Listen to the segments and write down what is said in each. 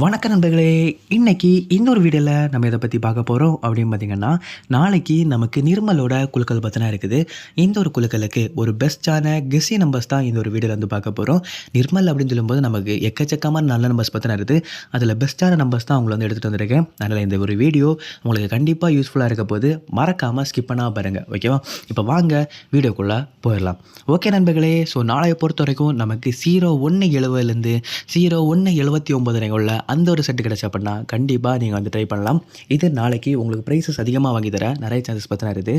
வணக்க நண்பர்களே, இன்னைக்கு இன்னொரு வீடியோவில் நம்ம இதை பற்றி பார்க்க போகிறோம். அப்படின்னு பார்த்தீங்கன்னா, நாளைக்கு நமக்கு நிர்மலோட குழுக்கள் பற்றினா இருக்குது. இந்த ஒரு குழுக்களுக்கு ஒரு பெஸ்ட்டான கெஸ்ஸி நம்பர்ஸ் தான் இந்த ஒரு வீடியோவில் வந்து பார்க்க போகிறோம். நிர்மல் அப்படின்னு சொல்லும்போது நமக்கு எக்கச்சக்கமான நல்ல நம்பர்ஸ் பற்றினா இருக்குது. அதில் பெஸ்ட்டான நம்பர்ஸ் தான் உங்களை வந்து எடுத்துகிட்டு வந்திருக்கேன். அதனால் இந்த ஒரு வீடியோ உங்களுக்கு கண்டிப்பாக யூஸ்ஃபுல்லாக இருக்க போது மறக்காமல் ஸ்கிப் பண்ணால் பாருங்கள், ஓகேவா? இப்போ வாங்க வீடியோக்குள்ளே போயிடலாம். ஓகே நண்பர்களே, ஸோ நாளையை பொறுத்த வரைக்கும் நமக்கு 0170லேருந்து 0179 வரைக்கும் அந்த ஒரு செட்டு கிடச்சி அப்படின்னா கண்டிப்பாக நீங்கள் வந்து ட்ரை பண்ணலாம். இது நாளைக்கு உங்களுக்கு ப்ரைஸஸ் அதிகமாக வாங்கி தர நிறைய சான்சஸ் பற்றினா இருக்குது.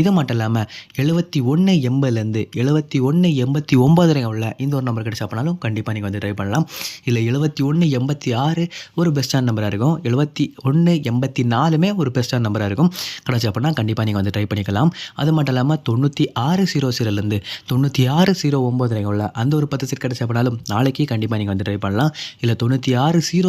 இது மட்டும் இல்லாமல் 7180லேருந்து 7189 வரைக்கும் இந்த ஒரு நம்பர் கிடச்சா அப்படின்னாலும் கண்டிப்பாக நீங்கள் வந்து ட்ரை பண்ணலாம். இல்லை 7186 ஒரு பெஸ்ட்டான நம்பராக இருக்கும். 7184 ஒரு பெஸ்ட்டான நம்பராக இருக்கும். கிடச்சி அப்படின்னா கண்டிப்பாக நீங்கள் வந்து ட்ரை பண்ணிக்கலாம். அது மட்டும் இல்லாமல் 9600லேருந்து 9609 வரைக்கும் அந்த ஒரு 10 செட் கிடச்சி அப்படின்னாலும் நாளைக்கு கண்டிப்பாக நீங்கள் வந்து ட்ரை பண்ணலாம். இல்லை 9600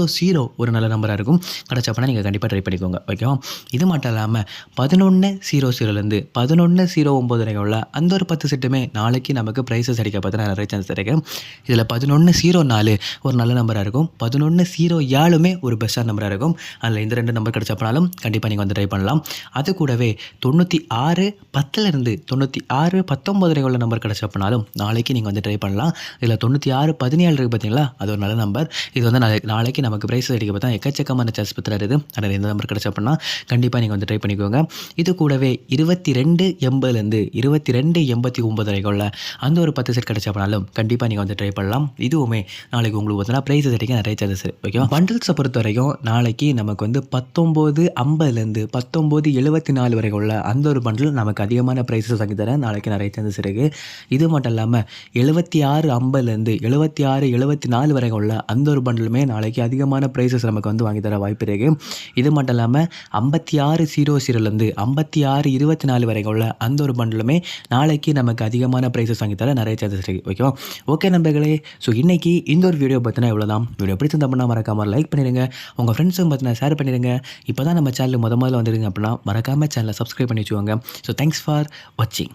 ஒரு நல்ல நம்பராக இருக்கும். கிடச்ச அப்படின்னா நீங்கள் கண்டிப்பாக ட்ரை பண்ணிக்கோங்க, ஓகேவா? இது மட்டும் இல்லாமல் 1100லேருந்து 1109 வரைக்கும் அந்த ஒரு 10 செட்டுமே நாளைக்கு நமக்கு ப்ரைஸஸ் அடிக்க பார்த்து நிறைய சான்ஸ் இருக்குது. இதில் 1104 ஒரு நல்ல நம்பராக இருக்கும். 1107 ஒரு பெஸ்ட்டான நம்பராக இருக்கும். அதில் இந்த ரெண்டு நம்பர் கிடச்ச அப்படின்னாலும் கண்டிப்பாக நீங்கள் வந்து ட்ரை பண்ணலாம். அது கூடவே 9610லேருந்து 9619 வரைக்கும் நம்பர் கிடச்ச அப்படின்னாலும் நாளைக்கு நீங்கள் வந்து ட்ரை பண்ணலாம். இதில் 9617 இருக்குது பார்த்தீங்களா, அது ஒரு நல்ல நம்பர். இது வந்து நாளைக்கு நமக்கு ப்ரைஸஸ் அடிக்க பார்த்தா எக்கச்சக்கமான சான்ஸ் பத்துறாரு. அதில் எந்த நம்பர் கிடச்ச அப்படின்னா கண்டிப்பாக நீங்கள் வந்து ட்ரை பண்ணிக்கோங்க. இது கூடவே 2280லேருந்து 2289 வரைக்கும் அந்த ஒரு 10 செட் கிடச்ச அப்படின்னாலும் கண்டிப்பாக நீங்கள் வந்து ட்ரை பண்ணலாம். இதுவுமே நாளைக்கு உங்களுக்கு பார்த்தீங்கன்னா ப்ரைஸஸ் அடிக்க நிறைய சான்சஸ் ஓகேவா? பண்டில்ஸை பொறுத்த வரைக்கும் நாளைக்கு நமக்கு வந்து 1950லேருந்து 1974 வரைக்கும் அந்த ஒரு பண்டில் நமக்கு அதிகமான ப்ரைஸஸ் வாங்கி தர நாளைக்கு நிறைய சான்சஸ் இருக்குது. இது மட்டும் இல்லாமல் 7650லேருந்து 7674 வரைக்கும் அந்த ஒரு பண்டிலுமே நாளைக்கு அதிகமான ப்ரைஸஸ் நமக்கு வந்து வாங்கி தர வாய்ப்பு இருக்குது. இது மட்டும் இல்லாமல் 5600லேருந்து 5624 வரைக்கும் அந்த ஒரு பண்டிலுமே நாளைக்கு நமக்கு அதிகமான ப்ரைஸஸ் வாங்கி தர நிறைய சான்சஸ் இருக்குது, ஓகேவா? ஓகே நண்பர்களே, ஸோ இன்றைக்கி இந்த ஒரு வீடியோ பார்த்தினா இவ்வளோதான். வீடியோ பிடிச்சிருந்தா அப்படின்னா மறக்காமல் லைக் பண்ணிடுங்க. உங்கள் ஃப்ரெண்ட்ஸும் பார்த்தினா ஷேர் பண்ணிடுங்க. இப்போ தான் நம்ம சேனல் முதல்ல வந்துடுங்க அப்படின்னா மறக்காமல் சேனலை சப்ஸ்கிரைப் பண்ணி வச்சுக்கோங்க. ஸோ தேங்க்ஸ் ஃபார் வாட்சிங்.